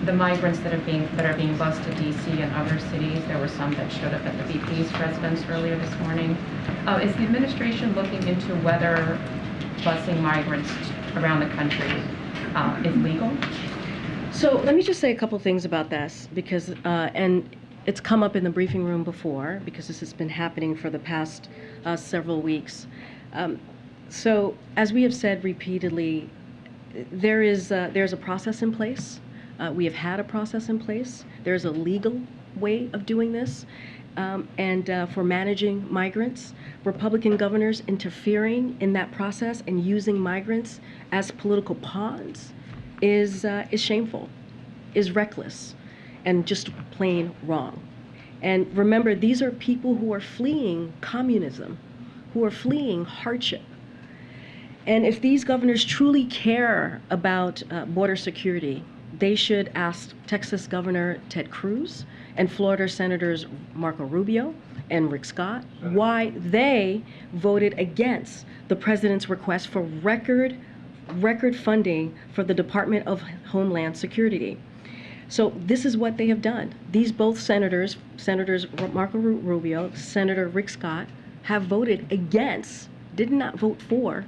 the migrants that are being bused to D.C. and other cities. There were some that showed up at the VP's residence earlier this morning. Is the administration looking into whether busing migrants around the country is legal? So let me just say a couple things about this, because and it's come up in the briefing room before, because this has been happening for the past several weeks. So as we have said repeatedly, there's a process in place. We have had a process in place. There's a legal way of doing this. And for managing migrants, Republican governors interfering in that process and using migrants as political pawns is shameful, is reckless, and just plain wrong. And remember, these are people who are fleeing communism, who are fleeing hardship. And if these governors truly care about border security, they should ask Texas Governor Ted Cruz and Florida Senators Marco Rubio and Rick Scott why they voted against the president's request for record funding for the Department of Homeland Security. So this is what they have done. These both senators Marco Rubio, Senator Rick Scott, have voted against, did not vote for,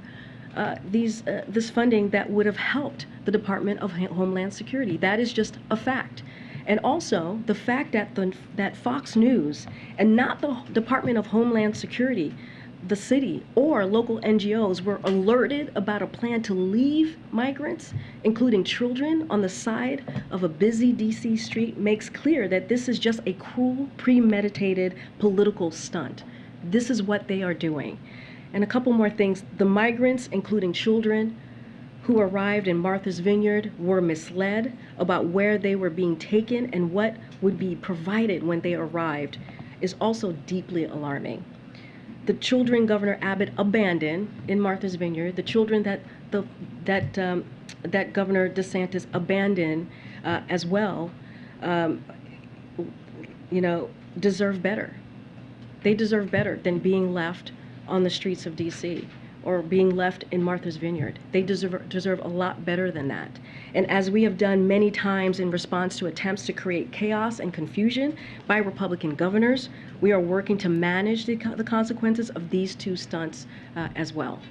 this funding that would have helped the Department of Homeland Security. That is just a fact. And also the fact that that Fox News and not the Department of Homeland Security, the city or local NGOs, were alerted about a plan to leave migrants, including children, on the side of a busy DC street makes clear that this is just a cruel, premeditated political stunt. This is what they are doing. And a couple more things. The migrants, including children, who arrived in Martha's Vineyard were misled about where they were being taken and what would be provided when they arrived is also deeply alarming. The children Governor Abbott abandoned in Martha's Vineyard, the children that Governor DeSantis abandoned as well, deserve better. They deserve better than being left on the streets of D.C. or being left in Martha's Vineyard. They deserve a lot better than that. And as we have done many times in response to attempts to create chaos and confusion by Republican governors, we are working to manage the consequences of these two stunts as well.